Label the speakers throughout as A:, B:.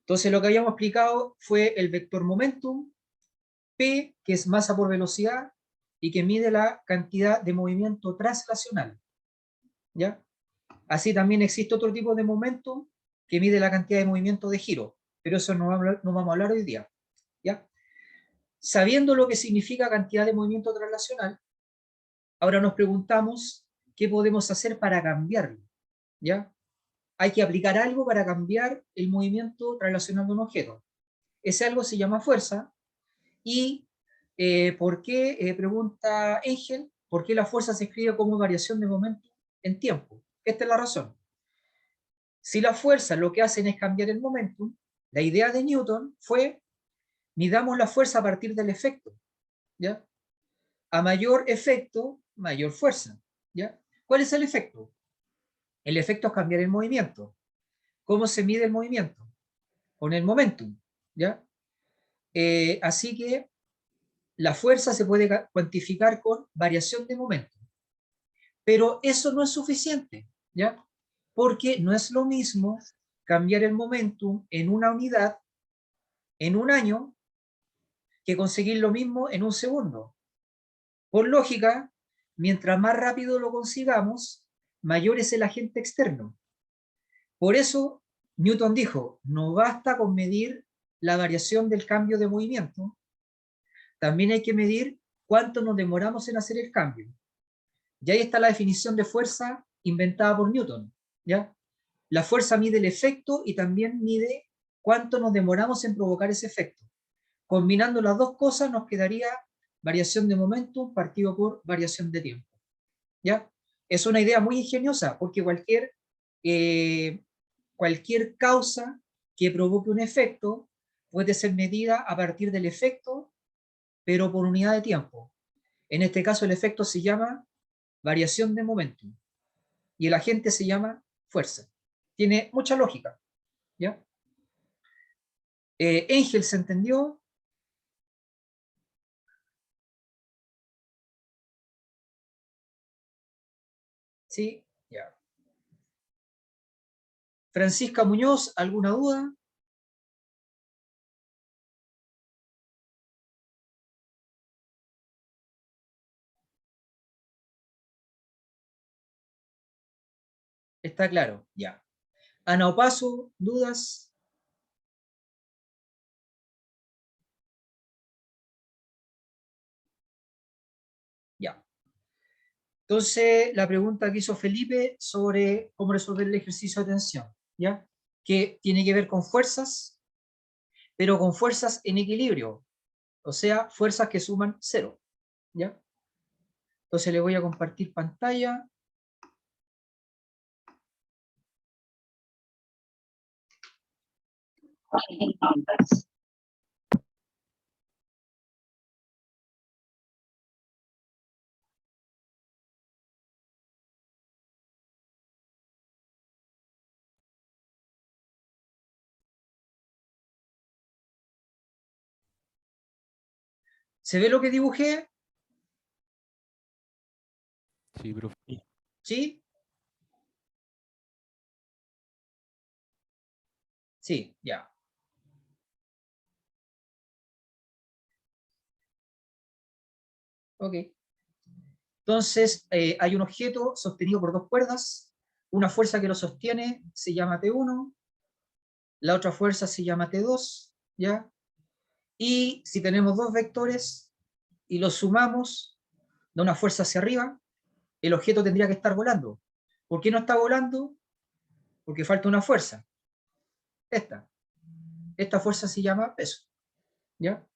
A: Entonces lo que habíamos explicado fue el vector momentum, P, que es masa por velocidad, y que mide la cantidad de movimiento translacional. ¿Ya? Así también existe otro tipo de momentum que mide la cantidad de movimiento de giro, pero eso no vamos a hablar hoy día. ¿Ya? Sabiendo lo que significa cantidad de movimiento translacional, ahora nos preguntamos qué podemos hacer para cambiarlo. ¿Ya? Hay que aplicar algo para cambiar el movimiento translacional de un objeto. Ese algo se llama fuerza. ¿Y por qué, pregunta Engel, por qué la fuerza se escribe como variación de momento en tiempo? Esta es la razón. Si la fuerza lo que hacen es cambiar el momentum, la idea de Newton fue midamos la fuerza a partir del efecto. ¿Ya? A mayor efecto, mayor fuerza. ¿Ya? ¿Cuál es el efecto? El efecto es cambiar el movimiento. ¿Cómo se mide el movimiento? Con el momentum. ¿Ya? Así que la fuerza se puede cuantificar con variación de momento. Pero eso no es suficiente, ¿ya? Porque no es lo mismo cambiar el momentum en una unidad en un año que conseguir lo mismo en un segundo. Por lógica, mientras más rápido lo consigamos, mayor es el agente externo. Por eso, Newton dijo, no basta con medir la variación del cambio de movimiento, también hay que medir cuánto nos demoramos en hacer el cambio. Y ahí está la definición de fuerza inventada por Newton, ¿ya? La fuerza mide el efecto y también mide cuánto nos demoramos en provocar ese efecto. Combinando las dos cosas nos quedaría variación de momento partido por variación de tiempo, ¿ya? Es una idea muy ingeniosa porque cualquier causa que provoque un efecto puede ser medida a partir del efecto, pero por unidad de tiempo. En este caso el efecto se llama variación de momentum y el agente se llama fuerza. Tiene mucha lógica, ¿ya? Engel se entendió. Sí, ya. Francisca Muñoz, ¿alguna duda? Está claro, ya. Ana Opaso, ¿dudas? Ya. Entonces, la pregunta que hizo Felipe sobre cómo resolver el ejercicio de tensión, ¿ya? Que tiene que ver con fuerzas, pero con fuerzas en equilibrio, o sea, fuerzas que suman cero, ¿ya? Entonces le voy a compartir pantalla. ¿Se ve lo que dibujé?
B: Sí, profe.
A: ¿Sí? Sí, ya. Ok. Entonces, hay un objeto sostenido por dos cuerdas, una fuerza que lo sostiene se llama T1, la otra fuerza se llama T2, ¿ya? Y si tenemos dos vectores y los sumamos de una fuerza hacia arriba, el objeto tendría que estar volando. ¿Por qué no está volando? Porque falta una fuerza. Esta. Esta fuerza se llama peso, ¿ya?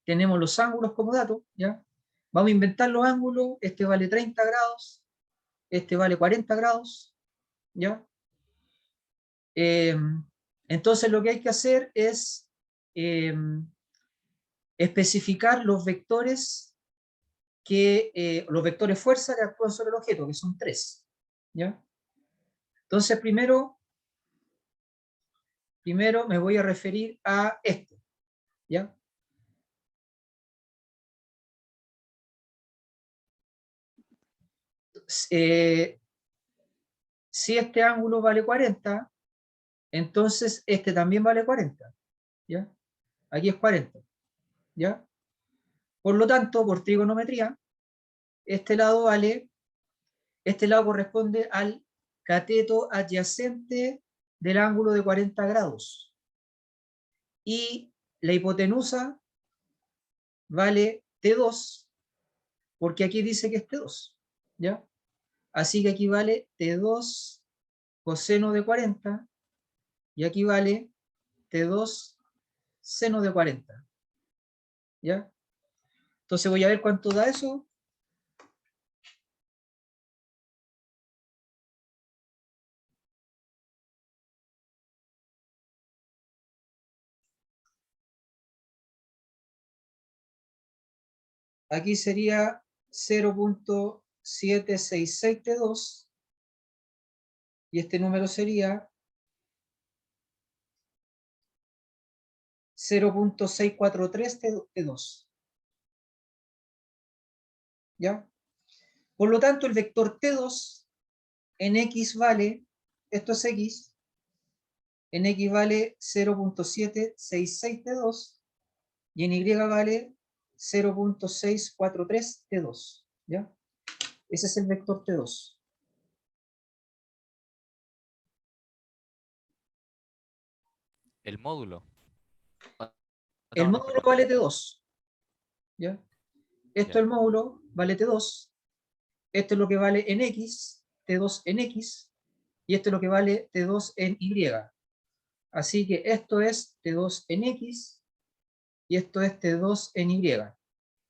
A: Tenemos los ángulos como dato, ¿ya? Vamos a inventar los ángulos, este vale 30 grados, este vale 40 grados, ¿ya? Entonces lo que hay que hacer es especificar los vectores fuerza que actúan sobre el objeto, que son tres, ¿ya? Entonces primero me voy a referir a esto, ¿ya? Si este ángulo vale 40, entonces este también vale 40, ¿ya? Aquí es 40, ¿ya? Por lo tanto, por trigonometría, este lado corresponde al cateto adyacente del ángulo de 40 grados. Y la hipotenusa vale T2, porque aquí dice que es T2, ¿ya? Así que aquí vale T2 coseno de 40, y aquí vale T2 seno de 40, ¿ya? Entonces voy a ver cuánto da eso. Aquí sería 0.766 T2, y este número sería 0.643 T2, ¿ya? Por lo tanto, el vector T2 en X vale, esto es X, en X vale 0.766 T2, y en Y vale 0.643 T2, ¿ya? Ese es el vector T2.
B: El módulo.
A: El
B: No,
A: módulo
B: perdón.
A: vale T2, ¿ya? Esto
B: Ya.
A: el módulo vale T2, esto es lo que vale en X, T2 en X, y esto es lo que vale T2 en Y. Así que esto es T2 en X, y esto es T2 en Y,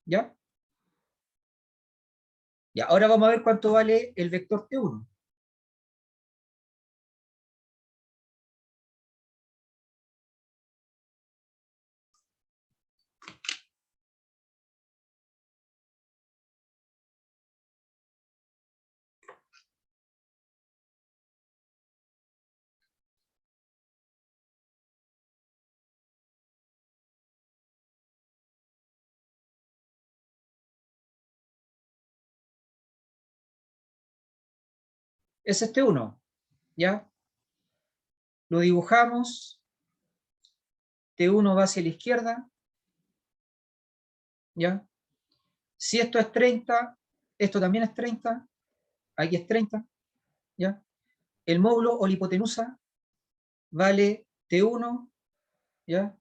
A: ¿ya? Y ahora vamos a ver cuánto vale el vector T1. Es este 1, ¿ya? Lo dibujamos, T1 va hacia la izquierda, ¿ya? Si esto es 30, esto también es 30, aquí es 30, ¿ya? El módulo o la hipotenusa vale T1, ¿ya?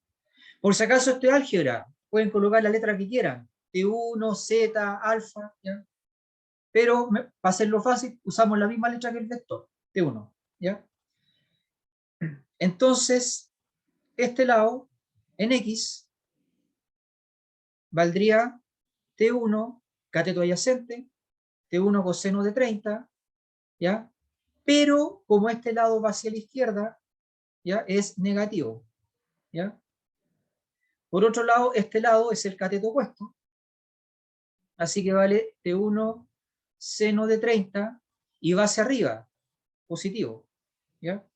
A: Por si acaso esto es álgebra, pueden colocar la letra que quieran, T1, Z, alfa, ¿ya? Pero para hacerlo fácil, usamos la misma letra que el vector, T1, ¿ya? Entonces, este lado, en X, valdría T1, cateto adyacente, T1 coseno de 30, ¿ya? Pero como este lado va hacia la izquierda, ¿ya? Es negativo, ¿ya? Por otro lado, este lado es el cateto opuesto, así que vale T1 seno de 30 y va hacia arriba, positivo, ¿ya?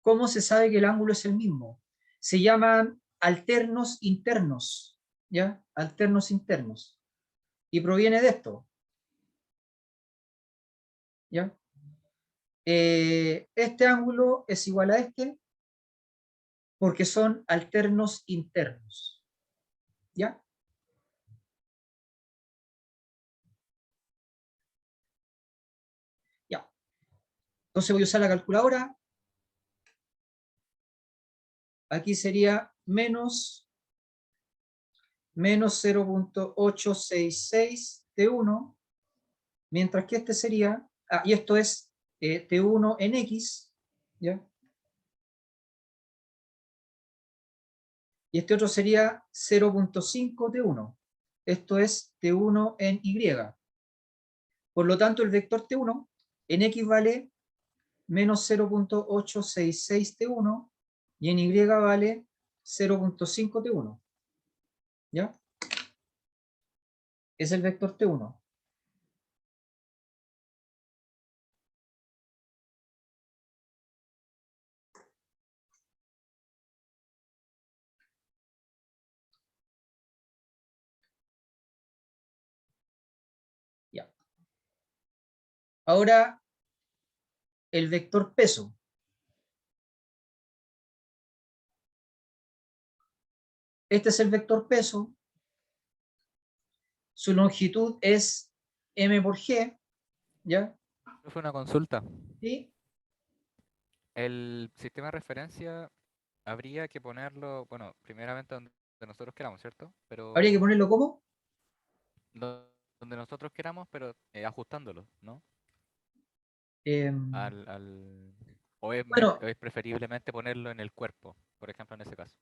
A: ¿Cómo se sabe que el ángulo es el mismo? Se llaman alternos internos, ¿ya? Alternos internos. Y proviene de esto, ¿ya? Este ángulo es igual a este porque son alternos internos, ¿ya? Ya. Entonces voy a usar la calculadora. Aquí sería menos 0.866 T1, mientras que este sería, y esto es T1 en X, ¿ya? Y este otro sería 0.5 T1. Esto es T1 en Y. Por lo tanto, el vector T1 en X vale menos 0.866 T1 y en Y vale 0.5 T1. ¿Ya? Es el vector T1. ¿Ya? Ahora, el vector peso. Este es el vector peso. Su longitud es m por g, ¿ya?
B: Fue una consulta.
A: Y
B: El sistema de referencia habría que ponerlo, bueno, primeramente donde nosotros queramos, ¿cierto?
A: habría que
B: Pero
A: ponerlo como,
B: donde nosotros queramos, pero ajustándolo, ¿no? Al,
A: bueno,
B: o es preferiblemente ponerlo en el cuerpo, por ejemplo, en ese caso.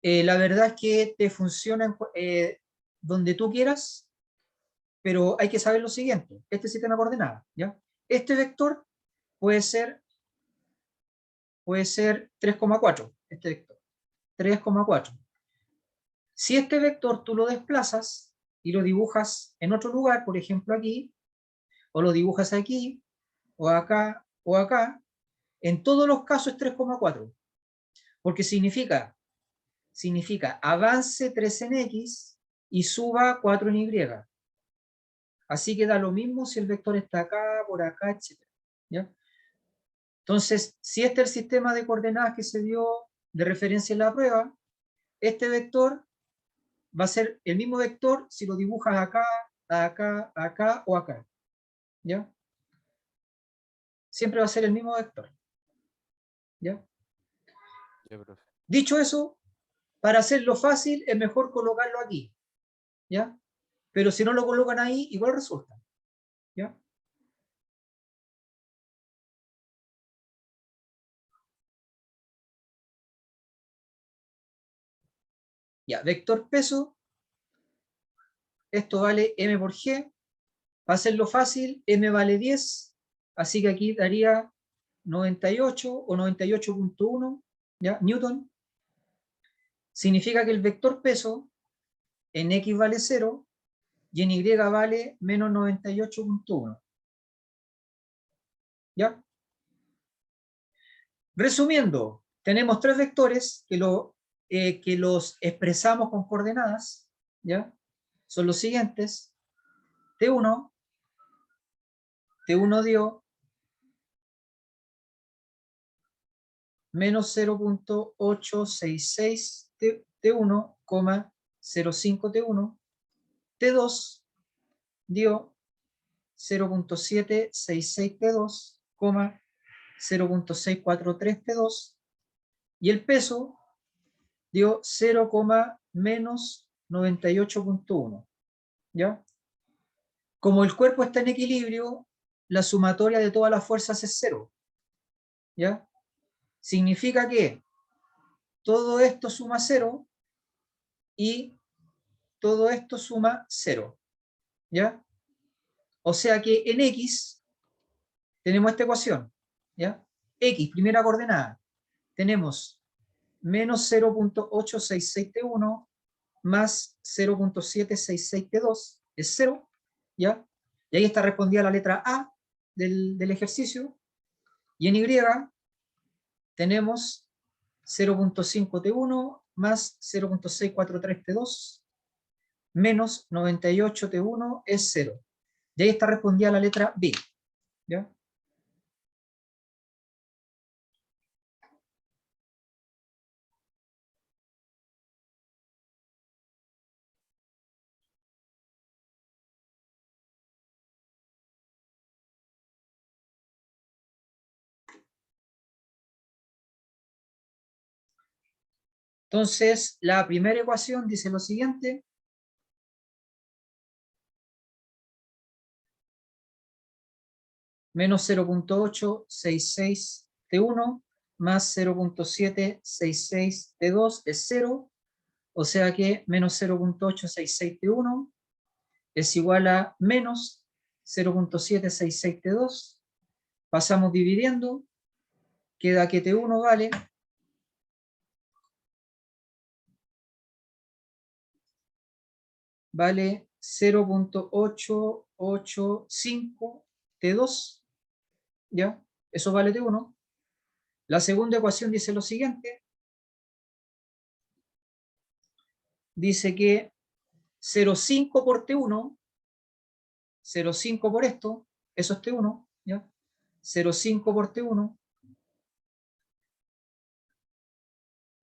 A: la verdad es que te funciona donde tú quieras, pero hay que saber lo siguiente, este sistema de coordenadas, ¿ya? Este vector puede ser 3,4, este vector, 3,4. Si este vector tú lo desplazas y lo dibujas en otro lugar, por ejemplo aquí, o lo dibujas aquí, o acá, en todos los casos es 3,4, porque significa avance 3 en X y suba 4 en Y. Así que da lo mismo si el vector está acá, por acá, etc. ¿Ya? Entonces, si este es el sistema de coordenadas que se dio de referencia en la prueba, este vector va a ser el mismo vector si lo dibujas acá, acá, acá o acá. ¿Ya? Siempre va a ser el mismo vector. ¿Ya?
B: Ya, profe.
A: Dicho eso, para hacerlo fácil es mejor colocarlo aquí. ¿Ya? Pero si no lo colocan ahí, igual resulta. ¿Ya? Ya, vector peso, esto vale m por g. Para hacerlo fácil, m vale 10, así que aquí daría 98 o 98,1, ¿ya? Newton. Significa que el vector peso en x vale 0 y en y vale menos 98,1. ¿Ya? Resumiendo, tenemos tres vectores que los expresamos con coordenadas, ¿ya? Son los siguientes. T1 dio menos 0,866 T1, 0,5 T1. T2 dio 0,766 T2, 0,643 T2. Y el peso dio 0, menos 98,1. ¿Ya? Como el cuerpo está en equilibrio, la sumatoria de todas las fuerzas es 0. ¿Ya? Significa que todo esto suma 0 y todo esto suma 0. ¿Ya? O sea que en X tenemos esta ecuación. ¿Ya? X, primera coordenada. Tenemos menos 0,866T1 más 0,766T2 es 0. ¿Ya? Y ahí está respondida la letra A del ejercicio. Y en Y tenemos 0,5T1 más 0,643T2 menos 98T1 es 0. Y ahí está respondida la letra B. ¿Ya? Entonces, la primera ecuación dice lo siguiente. Menos 0,866T1 más 0,766T2 es 0. O sea que menos 0,866T1 es igual a menos 0,766T2. Pasamos dividiendo. Queda que T1 vale 0,885 T2, ¿ya? Eso vale T1. La segunda ecuación dice lo siguiente. Dice que 0,5 por T1, 0,5 por esto, eso es T1, ¿ya? 0,5 por T1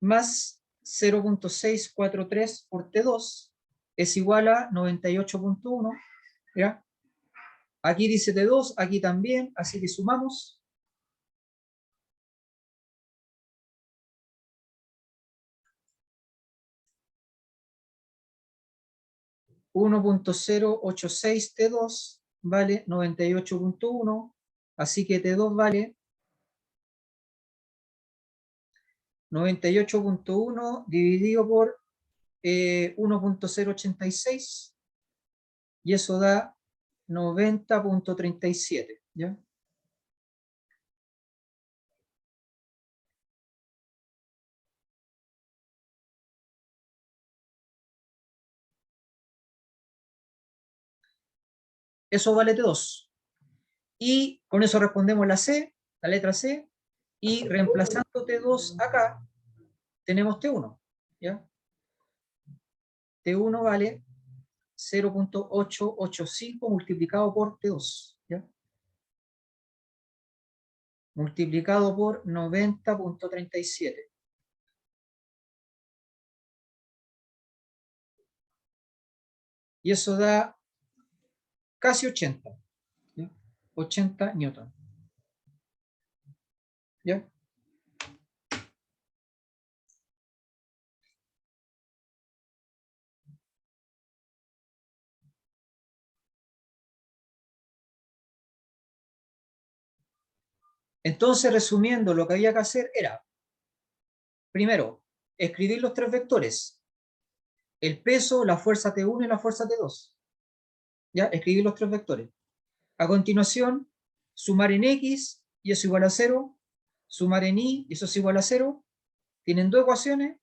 A: más 0,643 por T2 es igual a 98,1. ¿Ya? Aquí dice T2, aquí también, así que sumamos. 1,086 T2 vale 98,1, así que T2 vale 98,1 dividido por 1,086 y eso da 90,37, ¿ya? Eso vale T2. Y con eso respondemos la C, la letra C, y reemplazando T2 acá, tenemos T1, ¿ya? T1 vale 0,885 multiplicado por T2, ¿ya? Multiplicado por 90,37. Y eso da casi 80. ¿Ya? 80 newton. ¿Ya? Entonces, resumiendo, lo que había que hacer era, primero, escribir los tres vectores. El peso, la fuerza T1 y la fuerza T2. ¿Ya? Escribir los tres vectores. A continuación, sumar en X y eso igual a 0. Sumar en Y y eso es igual a 0. Tienen dos ecuaciones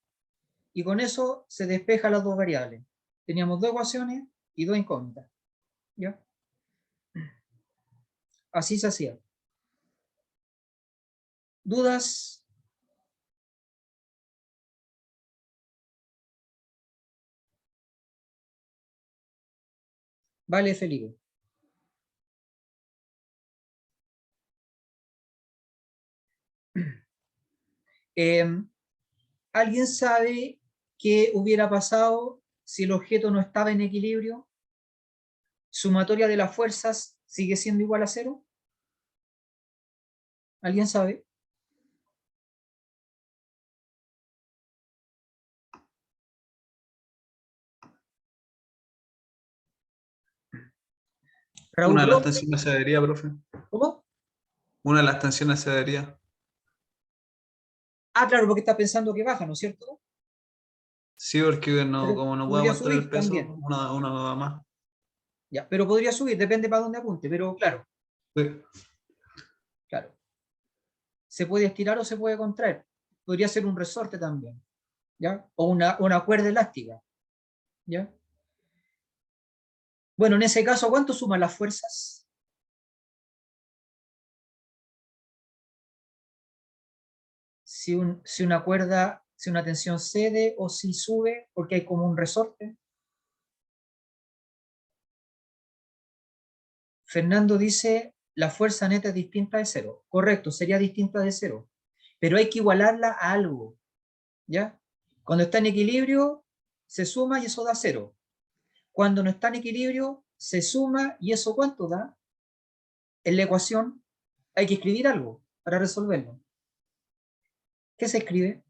A: y con eso se despejan las dos variables. Teníamos dos ecuaciones y dos incógnitas. ¿Ya? Así se hacía. ¿Dudas? Vale, Felipe. ¿Alguien sabe qué hubiera pasado si el objeto no estaba en equilibrio? ¿Sumatoria de las fuerzas sigue siendo igual a 0? ¿Alguien sabe? Raúl
C: Una de las
A: Robles.
C: tensiones se adhería, profe.
A: ¿Cómo?
C: Una de las tensiones se adhería.
A: Ah, claro, porque está pensando que baja, ¿no es cierto?
C: Sí, porque no,
A: Pero
C: como no puede
A: podría
C: aguantar el
A: subir
C: peso,
A: también.
C: una va más.
A: Ya, pero podría subir, depende para dónde apunte, pero claro,
C: Sí.
A: claro. Se puede estirar o se puede contraer. Podría ser un resorte también, ¿ya? O una cuerda elástica, ¿ya? Bueno, en ese caso, ¿cuánto suman las fuerzas? Si una cuerda, si una tensión cede o si sube, porque hay como un resorte. Fernando dice, la fuerza neta es distinta de cero. Correcto, sería distinta de cero. Pero hay que igualarla a algo, ¿ya? Cuando está en equilibrio, se suma y eso da cero. Cuando no está en equilibrio, se suma y eso ¿cuánto da? En la ecuación hay que escribir algo para resolverlo. ¿Qué se escribe?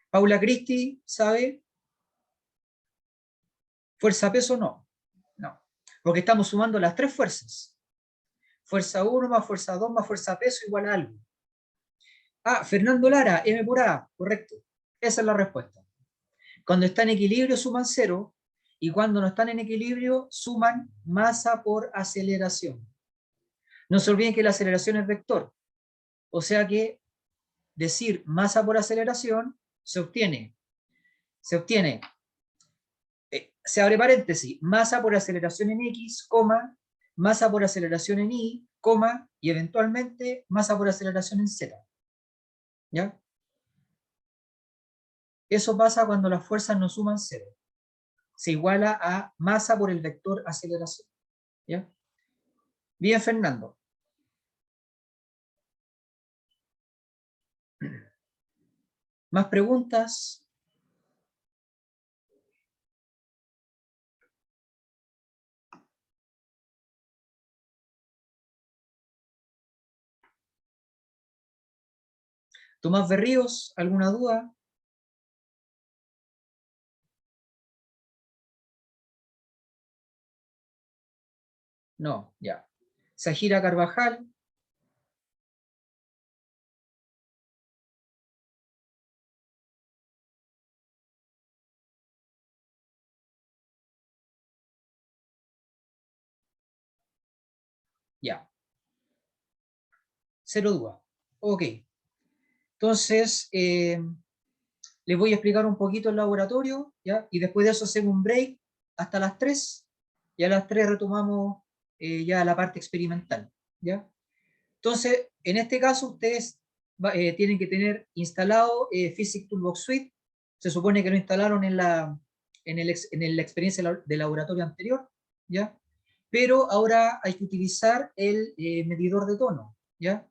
A: Paula Cristi, ¿sabe? Fuerza-peso no. No. Porque estamos sumando las tres fuerzas. Fuerza 1 más fuerza 2 más fuerza peso igual a algo. Ah, Fernando Lara, M por A, correcto. Esa es la respuesta. Cuando está en equilibrio suman 0 y cuando no están en equilibrio suman masa por aceleración. No se olviden que la aceleración es vector. O sea que decir masa por aceleración se obtiene, se abre paréntesis, masa por aceleración en X, coma, masa por aceleración en Y, coma, y eventualmente masa por aceleración en Z. ¿Ya? Eso pasa cuando las fuerzas no suman 0. se iguala a masa por el vector aceleración. ¿Ya? Bien, Fernando. ¿Más preguntas? Tomás Berríos, ¿alguna duda? No, ya. Sajira Carvajal. Ya. Cero duda. Ok. Entonces, les voy a explicar un poquito el laboratorio, ¿ya? Y después de eso hacemos un break hasta las 3, y a las 3 retomamos ya la parte experimental, ¿ya? Entonces, en este caso, ustedes tienen que tener instalado Physics Toolbox Suite. Se supone que lo instalaron en la experiencia de laboratorio anterior, ¿ya? Pero ahora hay que utilizar el medidor de tono, ¿ya?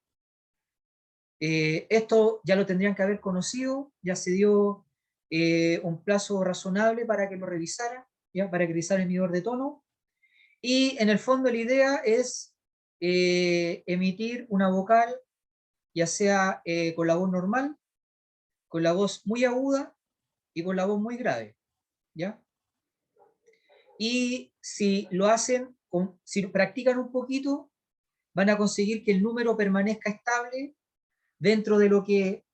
A: Esto ya lo tendrían que haber conocido, ya se dio un plazo razonable para que lo revisara, ¿ya? Para que revisara el medidor de tono. Y en el fondo la idea es emitir una vocal, ya sea con la voz normal, con la voz muy aguda y con la voz muy grave, ¿ya? Y si lo hacen, si practican un poquito, van a conseguir que el número permanezca estable dentro de lo que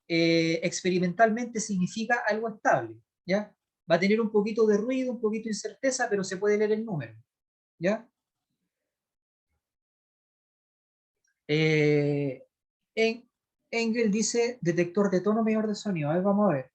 A: experimentalmente significa algo estable, ¿ya? Va a tener un poquito de ruido, un poquito de incerteza, pero se puede leer el número, ¿ya? Engel dice detector de tono, medidor de sonido. A ver, vamos a ver.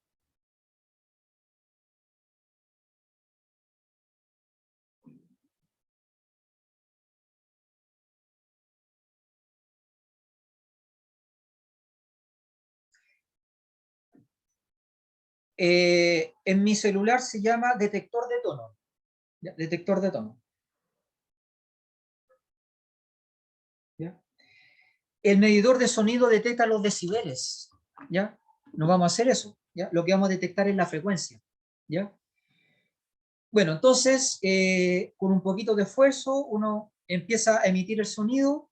A: En mi celular se llama detector de tono. ¿Ya? Detector de tono. ¿Ya? El medidor de sonido detecta los decibeles. ¿Ya? No vamos a hacer eso. ¿Ya? Lo que vamos a detectar es la frecuencia. ¿Ya? Bueno, entonces, con un poquito de esfuerzo, uno empieza a emitir el sonido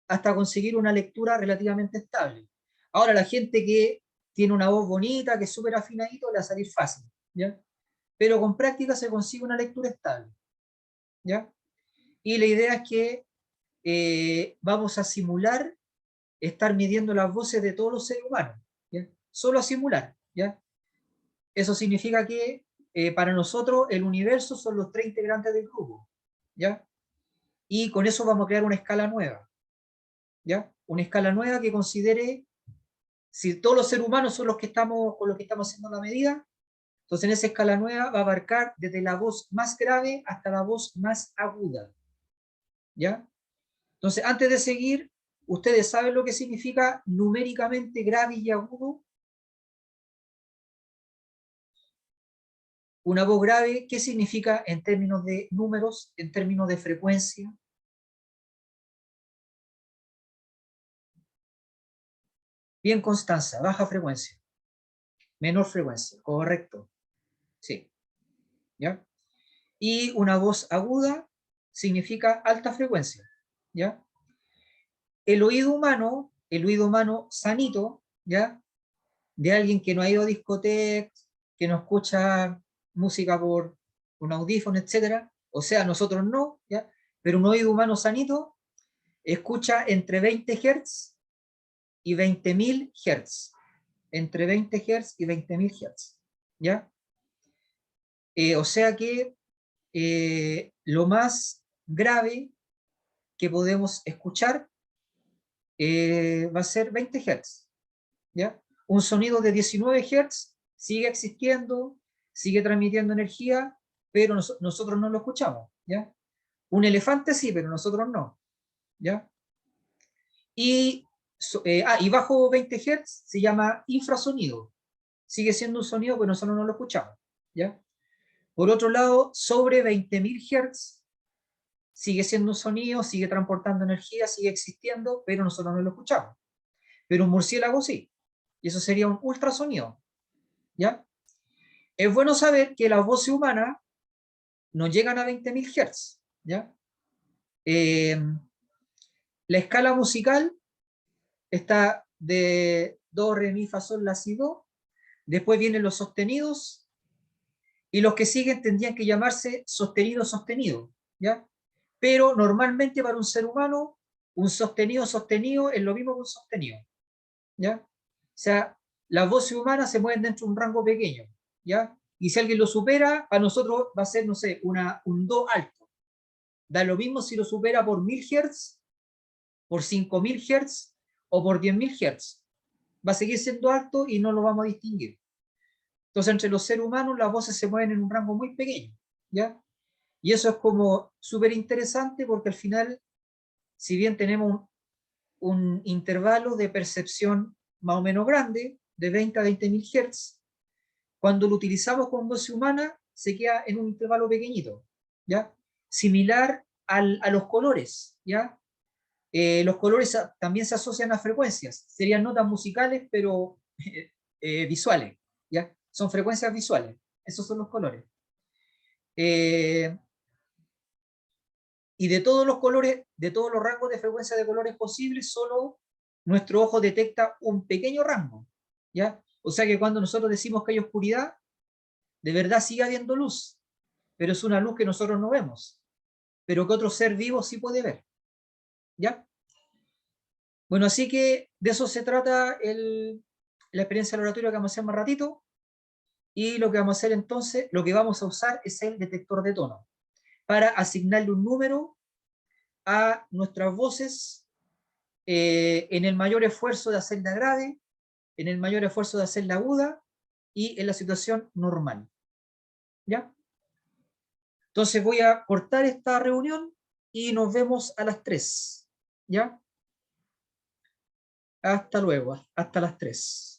A: hasta conseguir una lectura relativamente estable. Ahora, la gente que tiene una voz bonita, que es súper afinadito, le va a salir fácil, ¿ya? Pero con práctica se consigue una lectura estable, ¿ya? Y la idea es que vamos a simular estar midiendo las voces de todos los seres humanos, ¿ya? Solo a simular, ¿ya? Eso significa que para nosotros el universo son los 3 integrantes del grupo, ¿ya? Y con eso vamos a crear una escala nueva, ¿ya? Una escala nueva que considere si todos los seres humanos son los que estamos con los que estamos haciendo la medida. Entonces en esa escala nueva va a abarcar desde la voz más grave hasta la voz más aguda, ¿ya? Entonces, antes de seguir, ¿ustedes saben lo que significa numéricamente grave y agudo? Una voz grave, ¿qué significa en términos de números, en términos de frecuencia? Bien, Constanza, baja frecuencia, menor frecuencia, correcto, sí, ¿ya? Y una voz aguda significa alta frecuencia, ¿ya? El oído humano sanito, ¿ya? De alguien que no ha ido a discotecas, que no escucha música por un audífono, etcétera, o sea, nosotros no, ¿ya? Pero un oído humano sanito escucha entre 20 Hz y 20.000 Hz, entre 20 Hz y 20.000 Hz, ¿ya? O sea que lo más grave que podemos escuchar va a ser 20 Hz, ¿ya? Un sonido de 19 Hz sigue existiendo, sigue transmitiendo energía, pero nosotros no lo escuchamos, ¿ya? Un elefante sí, pero nosotros no, ¿ya? Y, y bajo 20 Hz se llama infrasonido. Sigue siendo un sonido, pero nosotros no lo escuchamos, ¿ya? Por otro lado, sobre 20.000 Hz sigue siendo un sonido, sigue transportando energía, sigue existiendo, pero nosotros no lo escuchamos. Pero un murciélago sí. Y eso sería un ultrasonido. ¿Ya? Es bueno saber que las voces humanas no llegan a 20.000 Hz. ¿Ya? La escala musical está de do, re, mi, fa, sol, la, si, do. Después vienen los sostenidos. Y los que siguen tendrían que llamarse sostenido, sostenido. ¿Ya? Pero normalmente para un ser humano, un sostenido, sostenido es lo mismo que un sostenido. ¿Ya? O sea, las voces humanas se mueven dentro de un rango pequeño. ¿Ya? Y si alguien lo supera, a nosotros va a ser, no sé, un do alto. Da lo mismo si lo supera por 1000 Hz, por 5000 Hz o por 10.000 Hz. Va a seguir siendo alto y no lo vamos a distinguir. Entonces, entre los seres humanos, las voces se mueven en un rango muy pequeño. ¿Ya? Y eso es como súper interesante porque al final, si bien tenemos un intervalo de percepción más o menos grande, de 20 a 20.000 Hz, cuando lo utilizamos con voz humana, se queda en un intervalo pequeñito, ¿ya? Similar a los colores, ¿ya? Los colores también se asocian a frecuencias, serían notas musicales, pero visuales, ¿ya? Son frecuencias visuales, esos son los colores. Y de todos los colores, de todos los rangos de frecuencia de colores posibles, solo nuestro ojo detecta un pequeño rango, ¿ya? O sea que cuando nosotros decimos que hay oscuridad, de verdad sigue habiendo luz, pero es una luz que nosotros no vemos, pero que otro ser vivo sí puede ver, ¿ya? Bueno, así que de eso se trata la experiencia del oratorio que vamos a hacer más ratito, y lo que vamos a hacer entonces, lo que vamos a usar es el detector de tono, para asignarle un número a nuestras voces en el mayor esfuerzo de hacerla grave, en el mayor esfuerzo de hacerla aguda y en la situación normal. ¿Ya? Entonces voy a cortar esta reunión y nos vemos a las 3. ¿Ya? Hasta luego, hasta las 3.